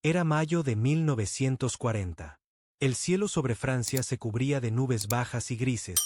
Era mayo de 1940. El cielo sobre Francia se cubría de nubes bajas y grises,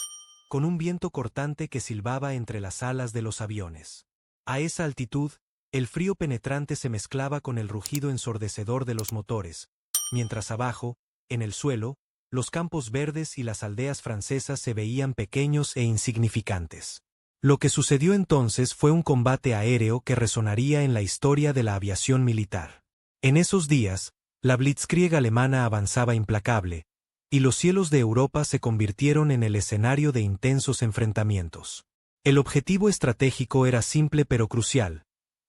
con un viento cortante que silbaba entre las alas de los aviones. A esa altitud, el frío penetrante se mezclaba con el rugido ensordecedor de los motores, mientras abajo, en el suelo, los campos verdes y las aldeas francesas se veían pequeños e insignificantes. Lo que sucedió entonces fue un combate aéreo que resonaría en la historia de la aviación militar. En esos días, la Blitzkrieg alemana avanzaba implacable, y los cielos de Europa se convirtieron en el escenario de intensos enfrentamientos. El objetivo estratégico era simple pero crucial: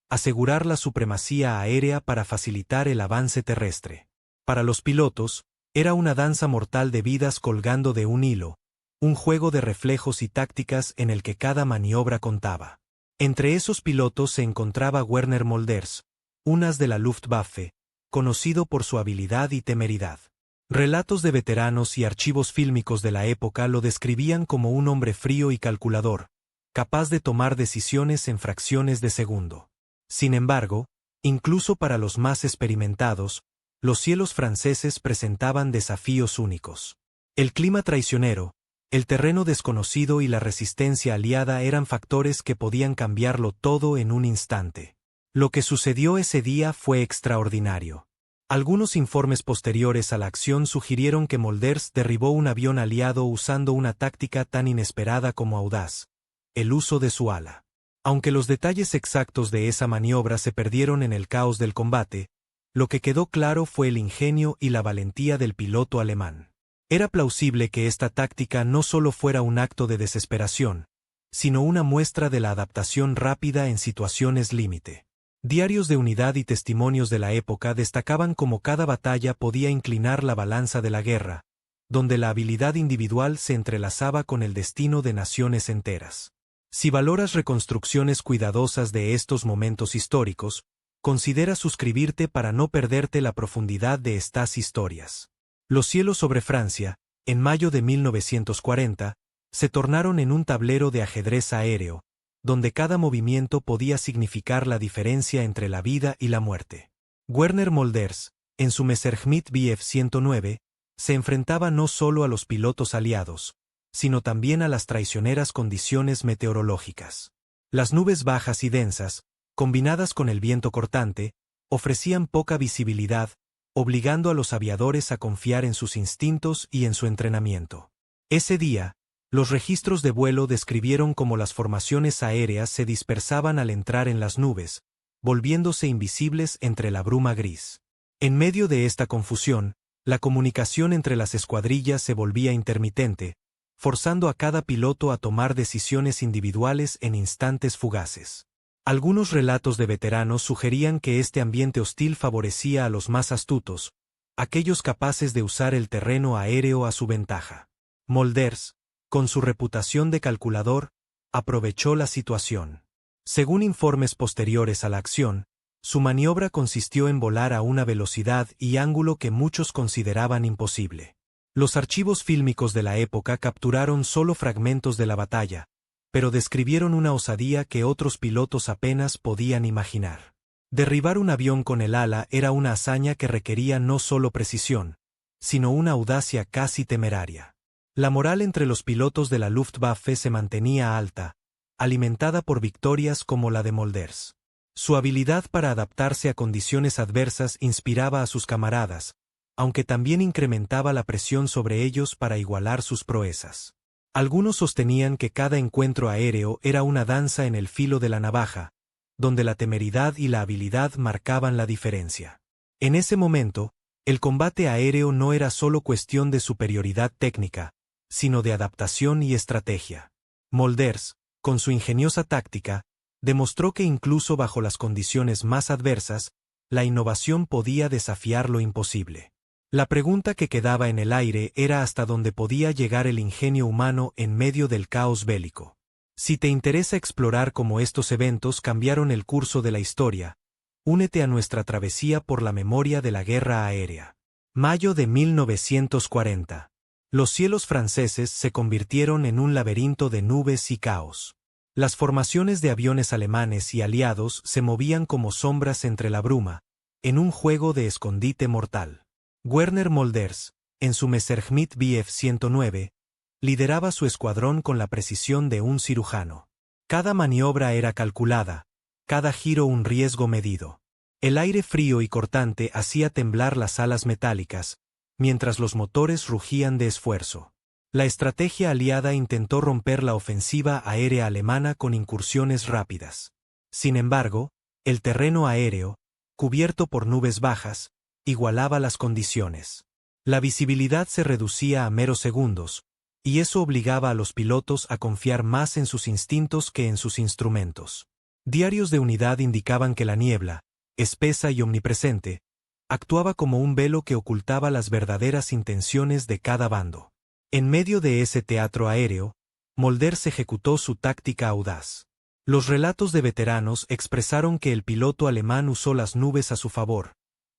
asegurar la supremacía aérea para facilitar el avance terrestre. Para los pilotos, era una danza mortal de vidas colgando de un hilo, un juego de reflejos y tácticas en el que cada maniobra contaba. Entre esos pilotos se encontraba Werner Molders, un as de la Luftwaffe, conocido por su habilidad y temeridad. Relatos de veteranos y archivos fílmicos de la época lo describían como un hombre frío y calculador, capaz de tomar decisiones en fracciones de segundo. Sin embargo, incluso para los más experimentados, los cielos franceses presentaban desafíos únicos. El clima traicionero, el terreno desconocido y la resistencia aliada eran factores que podían cambiarlo todo en un instante. Lo que sucedió ese día fue extraordinario. Algunos informes posteriores a la acción sugirieron que Molders derribó un avión aliado usando una táctica tan inesperada como audaz: el uso de su ala. Aunque los detalles exactos de esa maniobra se perdieron en el caos del combate, lo que quedó claro fue el ingenio y la valentía del piloto alemán. Era plausible que esta táctica no solo fuera un acto de desesperación, sino una muestra de la adaptación rápida en situaciones límite. Diarios de unidad y testimonios de la época destacaban cómo cada batalla podía inclinar la balanza de la guerra, donde la habilidad individual se entrelazaba con el destino de naciones enteras. Si valoras reconstrucciones cuidadosas de estos momentos históricos, considera suscribirte para no perderte la profundidad de estas historias. Los cielos sobre Francia, en mayo de 1940, se tornaron en un tablero de ajedrez aéreo, donde cada movimiento podía significar la diferencia entre la vida y la muerte. Werner Molders, en su Messerschmitt Bf 109, se enfrentaba no solo a los pilotos aliados, sino también a las traicioneras condiciones meteorológicas. Las nubes bajas y densas, combinadas con el viento cortante, ofrecían poca visibilidad, obligando a los aviadores a confiar en sus instintos y en su entrenamiento. Ese día, los registros de vuelo describieron cómo las formaciones aéreas se dispersaban al entrar en las nubes, volviéndose invisibles entre la bruma gris. En medio de esta confusión, la comunicación entre las escuadrillas se volvía intermitente, forzando a cada piloto a tomar decisiones individuales en instantes fugaces. Algunos relatos de veteranos sugerían que este ambiente hostil favorecía a los más astutos, aquellos capaces de usar el terreno aéreo a su ventaja. Molders, con su reputación de calculador, aprovechó la situación. Según informes posteriores a la acción, su maniobra consistió en volar a una velocidad y ángulo que muchos consideraban imposible. Los archivos fílmicos de la época capturaron solo fragmentos de la batalla, pero describieron una osadía que otros pilotos apenas podían imaginar. Derribar un avión con el ala era una hazaña que requería no solo precisión, sino una audacia casi temeraria. La moral entre los pilotos de la Luftwaffe se mantenía alta, alimentada por victorias como la de Molders. Su habilidad para adaptarse a condiciones adversas inspiraba a sus camaradas, aunque también incrementaba la presión sobre ellos para igualar sus proezas. Algunos sostenían que cada encuentro aéreo era una danza en el filo de la navaja, donde la temeridad y la habilidad marcaban la diferencia. En ese momento, el combate aéreo no era solo cuestión de superioridad técnica, sino de adaptación y estrategia. Molders, con su ingeniosa táctica, demostró que incluso bajo las condiciones más adversas, la innovación podía desafiar lo imposible. La pregunta que quedaba en el aire era hasta dónde podía llegar el ingenio humano en medio del caos bélico. Si te interesa explorar cómo estos eventos cambiaron el curso de la historia, únete a nuestra travesía por la memoria de la guerra aérea. Mayo de 1940. Los cielos franceses se convirtieron en un laberinto de nubes y caos. Las formaciones de aviones alemanes y aliados se movían como sombras entre la bruma, en un juego de escondite mortal. Werner Molders, en su Messerschmitt Bf 109, lideraba su escuadrón con la precisión de un cirujano. Cada maniobra era calculada, cada giro un riesgo medido. El aire frío y cortante hacía temblar las alas metálicas, mientras los motores rugían de esfuerzo. La estrategia aliada intentó romper la ofensiva aérea alemana con incursiones rápidas. Sin embargo, el terreno aéreo, cubierto por nubes bajas, igualaba las condiciones. La visibilidad se reducía a meros segundos, y eso obligaba a los pilotos a confiar más en sus instintos que en sus instrumentos. Diarios de unidad indicaban que la niebla, espesa y omnipresente, actuaba como un velo que ocultaba las verdaderas intenciones de cada bando. En medio de ese teatro aéreo, Molders ejecutó su táctica audaz. Los relatos de veteranos expresaron que el piloto alemán usó las nubes a su favor,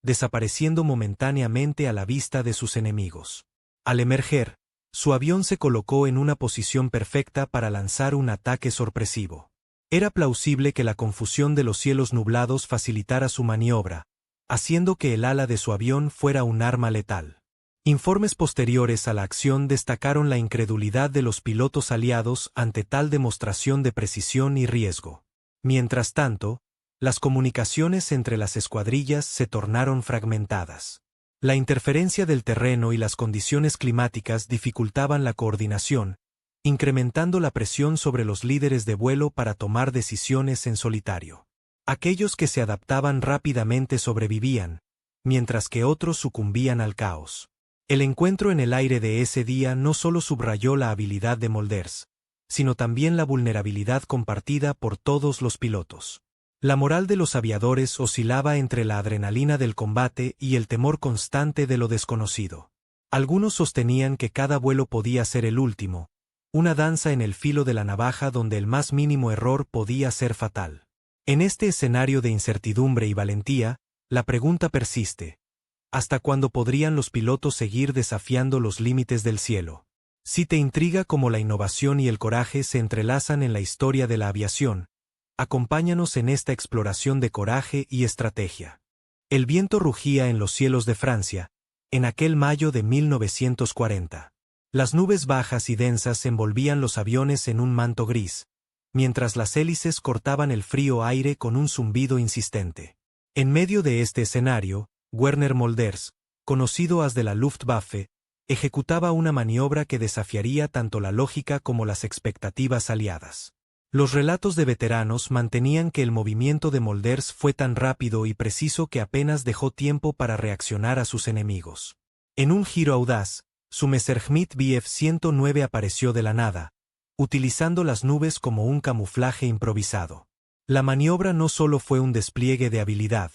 desapareciendo momentáneamente a la vista de sus enemigos. Al emerger, su avión se colocó en una posición perfecta para lanzar un ataque sorpresivo. Era plausible que la confusión de los cielos nublados facilitara su maniobra, haciendo que el ala de su avión fuera un arma letal. Informes posteriores a la acción destacaron la incredulidad de los pilotos aliados ante tal demostración de precisión y riesgo. Mientras tanto, las comunicaciones entre las escuadrillas se tornaron fragmentadas. La interferencia del terreno y las condiciones climáticas dificultaban la coordinación, incrementando la presión sobre los líderes de vuelo para tomar decisiones en solitario. Aquellos que se adaptaban rápidamente sobrevivían, mientras que otros sucumbían al caos. El encuentro en el aire de ese día no solo subrayó la habilidad de Molders, sino también la vulnerabilidad compartida por todos los pilotos. La moral de los aviadores oscilaba entre la adrenalina del combate y el temor constante de lo desconocido. Algunos sostenían que cada vuelo podía ser el último, una danza en el filo de la navaja donde el más mínimo error podía ser fatal. En este escenario de incertidumbre y valentía, la pregunta persiste: ¿hasta cuándo podrían los pilotos seguir desafiando los límites del cielo? Si te intriga cómo la innovación y el coraje se entrelazan en la historia de la aviación, acompáñanos en esta exploración de coraje y estrategia. El viento rugía en los cielos de Francia, en aquel mayo de 1940. Las nubes bajas y densas envolvían los aviones en un manto gris, mientras las hélices cortaban el frío aire con un zumbido insistente. En medio de este escenario, Werner Molders, conocido as de la Luftwaffe, ejecutaba una maniobra que desafiaría tanto la lógica como las expectativas aliadas. Los relatos de veteranos mantenían que el movimiento de Molders fue tan rápido y preciso que apenas dejó tiempo para reaccionar a sus enemigos. En un giro audaz, su Messerschmitt Bf 109 apareció de la nada, utilizando las nubes como un camuflaje improvisado. La maniobra no solo fue un despliegue de habilidad,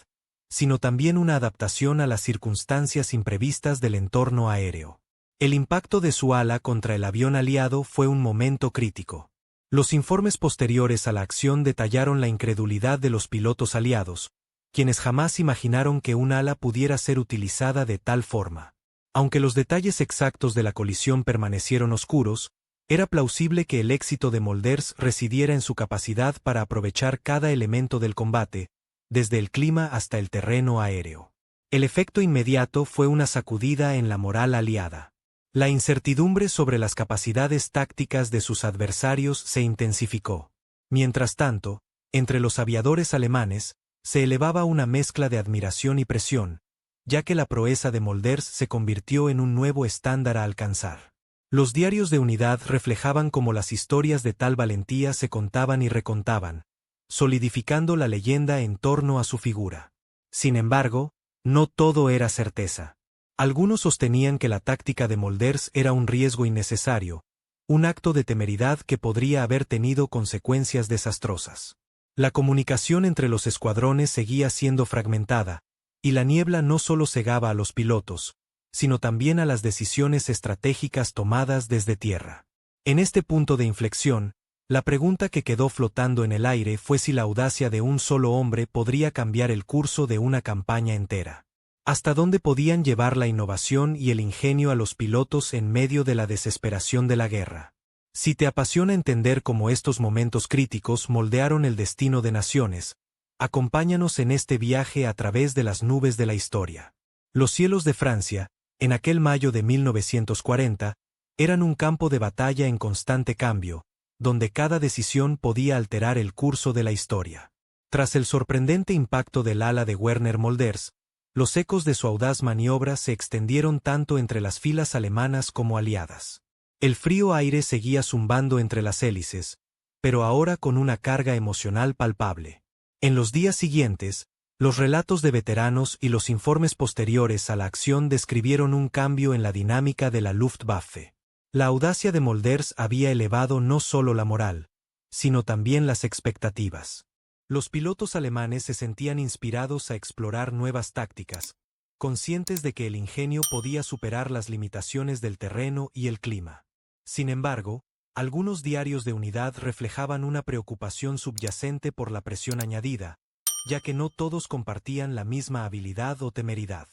sino también una adaptación a las circunstancias imprevistas del entorno aéreo. El impacto de su ala contra el avión aliado fue un momento crítico. Los informes posteriores a la acción detallaron la incredulidad de los pilotos aliados, quienes jamás imaginaron que un ala pudiera ser utilizada de tal forma. Aunque los detalles exactos de la colisión permanecieron oscuros, era plausible que el éxito de Molders residiera en su capacidad para aprovechar cada elemento del combate, desde el clima hasta el terreno aéreo. El efecto inmediato fue una sacudida en la moral aliada. La incertidumbre sobre las capacidades tácticas de sus adversarios se intensificó. Mientras tanto, entre los aviadores alemanes, se elevaba una mezcla de admiración y presión, ya que la proeza de Molders se convirtió en un nuevo estándar a alcanzar. Los diarios de unidad reflejaban cómo las historias de tal valentía se contaban y recontaban, solidificando la leyenda en torno a su figura. Sin embargo, no todo era certeza. Algunos sostenían que la táctica de Molders era un riesgo innecesario, un acto de temeridad que podría haber tenido consecuencias desastrosas. La comunicación entre los escuadrones seguía siendo fragmentada, y la niebla no solo cegaba a los pilotos, sino también a las decisiones estratégicas tomadas desde tierra. En este punto de inflexión, la pregunta que quedó flotando en el aire fue si la audacia de un solo hombre podría cambiar el curso de una campaña entera. ¿Hasta dónde podían llevar la innovación y el ingenio a los pilotos en medio de la desesperación de la guerra? Si te apasiona entender cómo estos momentos críticos moldearon el destino de naciones, Acompáñanos en este viaje a través de las nubes de la historia. Los cielos de Francia, en aquel mayo de 1940, eran un campo de batalla en constante cambio, donde cada decisión podía alterar el curso de la historia. Tras el sorprendente impacto del ala de Werner Molders, los ecos de su audaz maniobra se extendieron tanto entre las filas alemanas como aliadas. El frío aire seguía zumbando entre las hélices, pero ahora con una carga emocional palpable. En los días siguientes, los relatos de veteranos y los informes posteriores a la acción describieron un cambio en la dinámica de la Luftwaffe. La audacia de Molders había elevado no solo la moral, sino también las expectativas. Los pilotos alemanes se sentían inspirados a explorar nuevas tácticas, conscientes de que el ingenio podía superar las limitaciones del terreno y el clima. Sin embargo, algunos diarios de unidad reflejaban una preocupación subyacente por la presión añadida, ya que no todos compartían la misma habilidad o temeridad.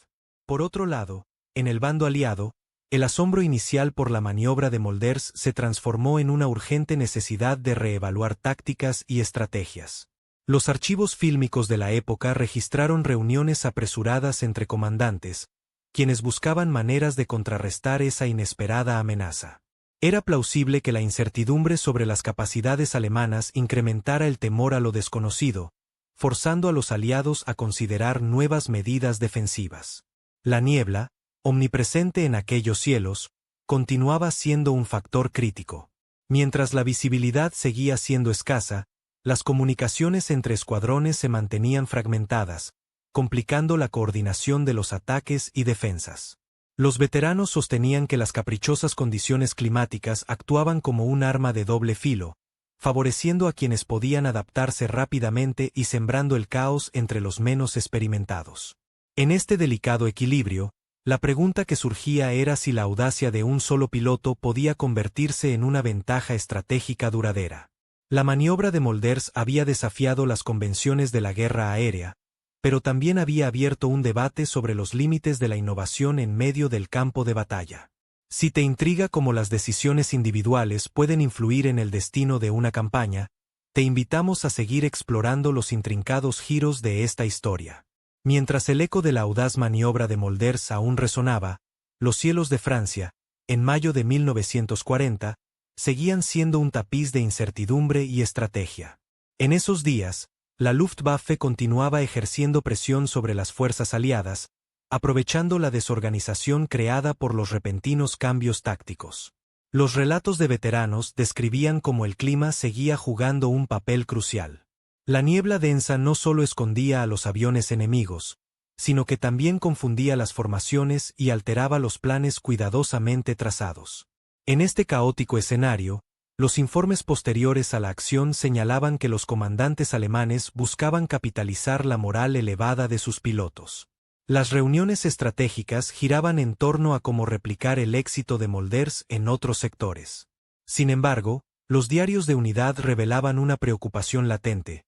Por otro lado, en el bando aliado, el asombro inicial por la maniobra de Molders se transformó en una urgente necesidad de reevaluar tácticas y estrategias. Los archivos fílmicos de la época registraron reuniones apresuradas entre comandantes, quienes buscaban maneras de contrarrestar esa inesperada amenaza. Era plausible que la incertidumbre sobre las capacidades alemanas incrementara el temor a lo desconocido, forzando a los aliados a considerar nuevas medidas defensivas. La niebla, omnipresente en aquellos cielos, continuaba siendo un factor crítico. Mientras la visibilidad seguía siendo escasa, las comunicaciones entre escuadrones se mantenían fragmentadas, complicando la coordinación de los ataques y defensas. Los veteranos sostenían que las caprichosas condiciones climáticas actuaban como un arma de doble filo, favoreciendo a quienes podían adaptarse rápidamente y sembrando el caos entre los menos experimentados. En este delicado equilibrio, la pregunta que surgía era si la audacia de un solo piloto podía convertirse en una ventaja estratégica duradera. La maniobra de Molders había desafiado las convenciones de la guerra aérea, pero también había abierto un debate sobre los límites de la innovación en medio del campo de batalla. Si te intriga cómo las decisiones individuales pueden influir en el destino de una campaña, te invitamos a seguir explorando los intrincados giros de esta historia. Mientras el eco de la audaz maniobra de Molders aún resonaba, los cielos de Francia, en mayo de 1940, seguían siendo un tapiz de incertidumbre y estrategia. En esos días, la Luftwaffe continuaba ejerciendo presión sobre las fuerzas aliadas, aprovechando la desorganización creada por los repentinos cambios tácticos. Los relatos de veteranos describían cómo el clima seguía jugando un papel crucial. La niebla densa no solo escondía a los aviones enemigos, sino que también confundía las formaciones y alteraba los planes cuidadosamente trazados. En este caótico escenario, los informes posteriores a la acción señalaban que los comandantes alemanes buscaban capitalizar la moral elevada de sus pilotos. Las reuniones estratégicas giraban en torno a cómo replicar el éxito de Molders en otros sectores. Sin embargo, los diarios de unidad revelaban una preocupación latente: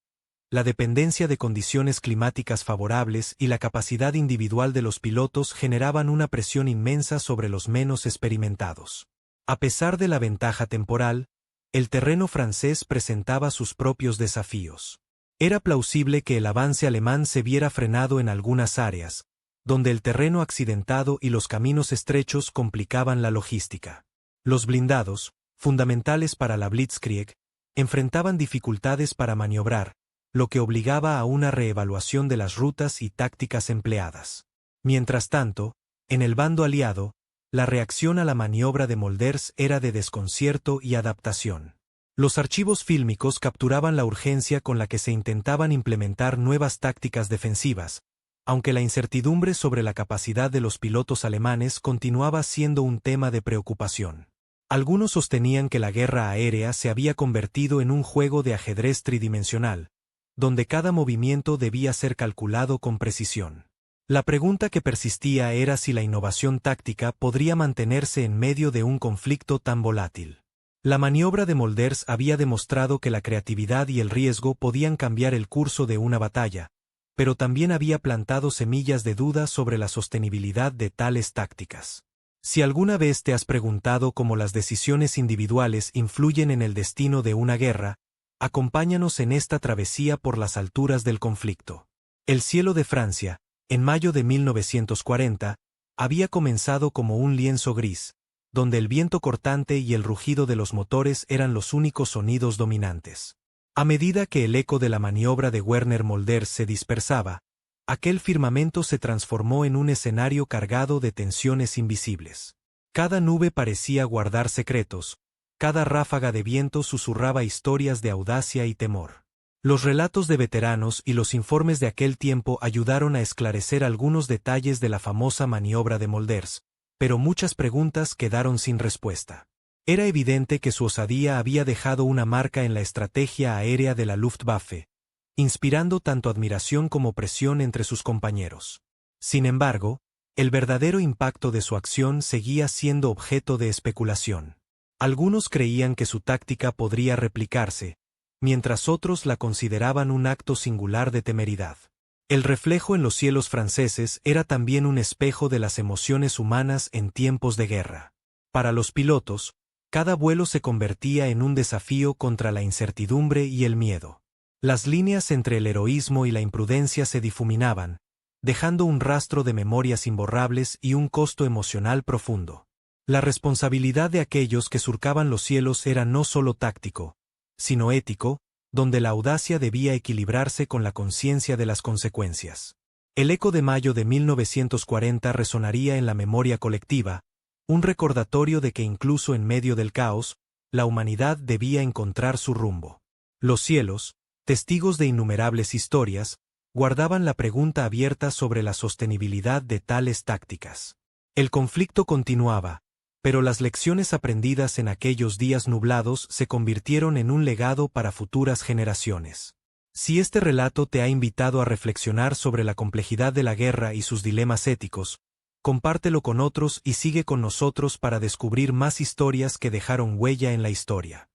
la dependencia de condiciones climáticas favorables y la capacidad individual de los pilotos generaban una presión inmensa sobre los menos experimentados. A pesar de la ventaja temporal, el terreno francés presentaba sus propios desafíos. Era plausible que el avance alemán se viera frenado en algunas áreas, donde el terreno accidentado y los caminos estrechos complicaban la logística. Los blindados, fundamentales para la Blitzkrieg, enfrentaban dificultades para maniobrar, lo que obligaba a una reevaluación de las rutas y tácticas empleadas. Mientras tanto, en el bando aliado, la reacción a la maniobra de Molders era de desconcierto y adaptación. Los archivos fílmicos capturaban la urgencia con la que se intentaban implementar nuevas tácticas defensivas, aunque la incertidumbre sobre la capacidad de los pilotos alemanes continuaba siendo un tema de preocupación. Algunos sostenían que la guerra aérea se había convertido en un juego de ajedrez tridimensional, donde cada movimiento debía ser calculado con precisión. La pregunta que persistía era si la innovación táctica podría mantenerse en medio de un conflicto tan volátil. La maniobra de Molders había demostrado que la creatividad y el riesgo podían cambiar el curso de una batalla, pero también había plantado semillas de duda sobre la sostenibilidad de tales tácticas. Si alguna vez te has preguntado cómo las decisiones individuales influyen en el destino de una guerra, acompáñanos en esta travesía por las alturas del conflicto. El cielo de Francia, en mayo de 1940, había comenzado como un lienzo gris, donde el viento cortante y el rugido de los motores eran los únicos sonidos dominantes. A medida que el eco de la maniobra de Werner Molder se dispersaba, aquel firmamento se transformó en un escenario cargado de tensiones invisibles. Cada nube parecía guardar secretos, cada ráfaga de viento susurraba historias de audacia y temor. Los relatos de veteranos y los informes de aquel tiempo ayudaron a esclarecer algunos detalles de la famosa maniobra de Molders, pero muchas preguntas quedaron sin respuesta. Era evidente que su osadía había dejado una marca en la estrategia aérea de la Luftwaffe, inspirando tanto admiración como presión entre sus compañeros. Sin embargo, el verdadero impacto de su acción seguía siendo objeto de especulación. Algunos creían que su táctica podría replicarse, mientras otros la consideraban un acto singular de temeridad. El reflejo en los cielos franceses era también un espejo de las emociones humanas en tiempos de guerra. Para los pilotos, cada vuelo se convertía en un desafío contra la incertidumbre y el miedo. Las líneas entre el heroísmo y la imprudencia se difuminaban, dejando un rastro de memorias imborrables y un costo emocional profundo. La responsabilidad de aquellos que surcaban los cielos era no solo táctico, sino ético, donde la audacia debía equilibrarse con la conciencia de las consecuencias. El eco de mayo de 1940 resonaría en la memoria colectiva, un recordatorio de que incluso en medio del caos, la humanidad debía encontrar su rumbo. Los cielos, testigos de innumerables historias, guardaban la pregunta abierta sobre la sostenibilidad de tales tácticas. El conflicto continuaba, pero las lecciones aprendidas en aquellos días nublados se convirtieron en un legado para futuras generaciones. Si este relato te ha invitado a reflexionar sobre la complejidad de la guerra y sus dilemas éticos, compártelo con otros y sigue con nosotros para descubrir más historias que dejaron huella en la historia.